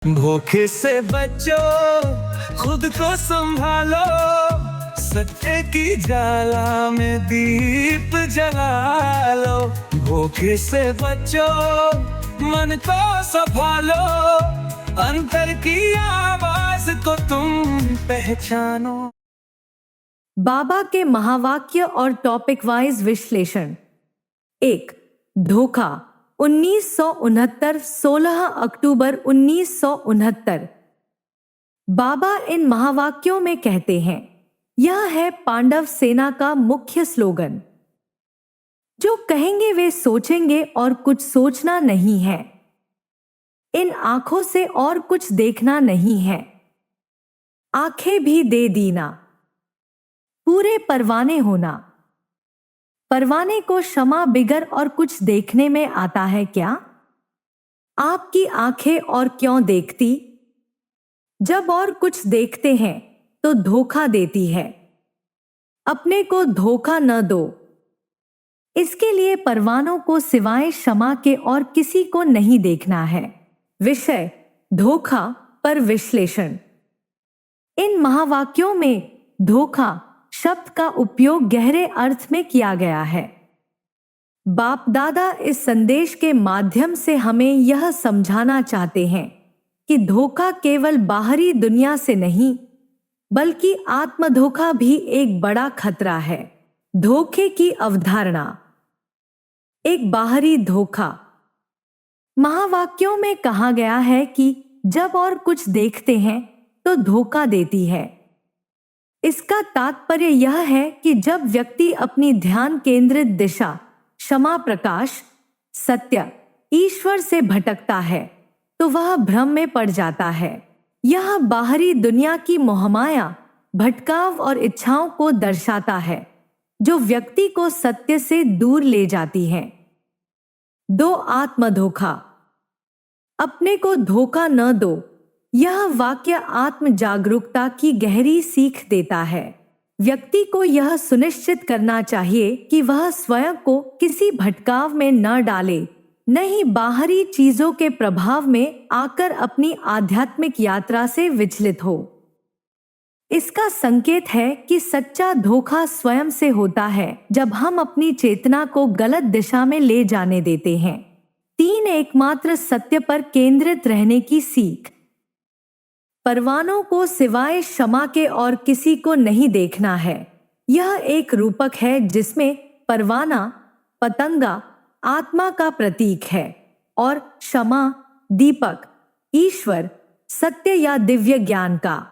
धोखे से बचो, खुद को संभालो, सत्य की ज्वाला में दीप जला लो। धोखे से बचो, मन को संभालो, अंतर की आवाज को तुम पहचानो। बाबा के महावाक्य और टॉपिक वाइज विश्लेषण। 1. धोखा 1969 16 अक्टूबर 1969। बाबा इन महावाक्यों में कहते हैं, यह है पांडव सेना का मुख्य स्लोगन। जो कहेंगे वे सोचेंगे और कुछ सोचना नहीं है। इन आंखों से और कुछ देखना नहीं है। आंखें भी दे दीना। पूरे परवाने होना। परवाने को क्षमा बिगर और कुछ देखने में आता है क्या? आपकी आंखें और क्यों देखती? जब और कुछ देखते हैं तो धोखा देती है। अपने को धोखा न दो। इसके लिए परवानों को सिवाय क्षमा के और किसी को नहीं देखना है। विषय धोखा पर विश्लेषण। इन महावाक्यों में धोखा शब्द का उपयोग गहरे अर्थ में किया गया है। बाप दादा इस संदेश के माध्यम से हमें यह समझाना चाहते हैं कि धोखा केवल बाहरी दुनिया से नहीं, बल्कि आत्मधोखा भी एक बड़ा खतरा है। धोखे की अवधारणा। एक बाहरी धोखा। महावाक्यों में कहा गया है कि जब और कुछ देखते हैं तो धोखा देती है। इसका तात्पर्य यह है कि जब व्यक्ति अपनी ध्यान केंद्रित दिशा, क्षमा, प्रकाश, सत्य, ईश्वर से भटकता है तो वह भ्रम में पड़ जाता है। यह बाहरी दुनिया की मोहमाया, भटकाव और इच्छाओं को दर्शाता है जो व्यक्ति को सत्य से दूर ले जाती हैं। 2. आत्मधोखा। अपने को धोखा न दो। यह वाक्य आत्म जागरूकता की गहरी सीख देता है। व्यक्ति को यह सुनिश्चित करना चाहिए कि वह स्वयं को किसी भटकाव में न डाले, न ही बाहरी चीजों के प्रभाव में आकर अपनी आध्यात्मिक यात्रा से विचलित हो। इसका संकेत है कि सच्चा धोखा स्वयं से होता है जब हम अपनी चेतना को गलत दिशा में ले जाने देते हैं। 3. एकमात्र सत्य पर केंद्रित रहने की सीख। परवानों को सिवाय क्षमा के और किसी को नहीं देखना है। यह एक रूपक है जिसमें परवाना, पतंगा, आत्मा का प्रतीक है और क्षमा, दीपक, ईश्वर, सत्य या दिव्य ज्ञान का।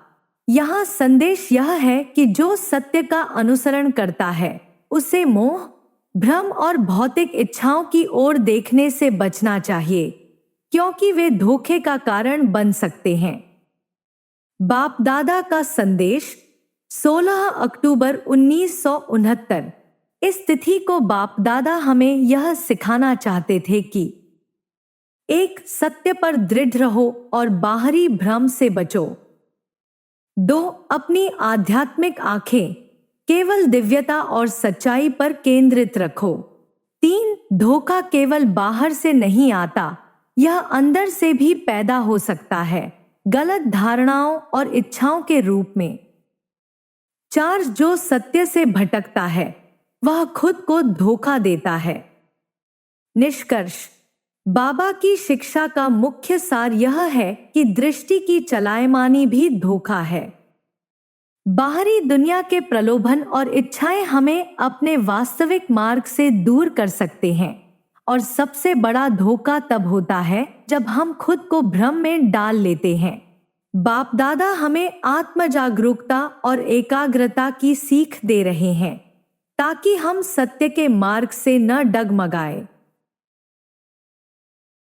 यहाँ संदेश यह है कि जो सत्य का अनुसरण करता है उसे मोह, भ्रम और भौतिक इच्छाओं की ओर देखने से बचना चाहिए, क्योंकि वे धोखे का कारण बन सकते हैं। बाप दादा का संदेश 16 अक्टूबर 1969। इस तिथि को बाप दादा हमें यह सिखाना चाहते थे कि 1. सत्य पर दृढ़ रहो और बाहरी भ्रम से बचो। 2. अपनी आध्यात्मिक आंखें केवल दिव्यता और सच्चाई पर केंद्रित रखो। 3. धोखा केवल बाहर से नहीं आता, यह अंदर से भी पैदा हो सकता है, गलत धारणाओं और इच्छाओं के रूप में। 4. जो सत्य से भटकता है वह खुद को धोखा देता है। निष्कर्ष। बाबा की शिक्षा का मुख्य सार यह है कि दृष्टि की चलायमानी भी धोखा है। बाहरी दुनिया के प्रलोभन और इच्छाएं हमें अपने वास्तविक मार्ग से दूर कर सकते हैं, और सबसे बड़ा धोखा तब होता है जब हम खुद को भ्रम में डाल लेते हैं। बाप दादा हमें आत्म जागरूकता और एकाग्रता की सीख दे रहे हैं ताकि हम सत्य के मार्ग से न डगमगाएं।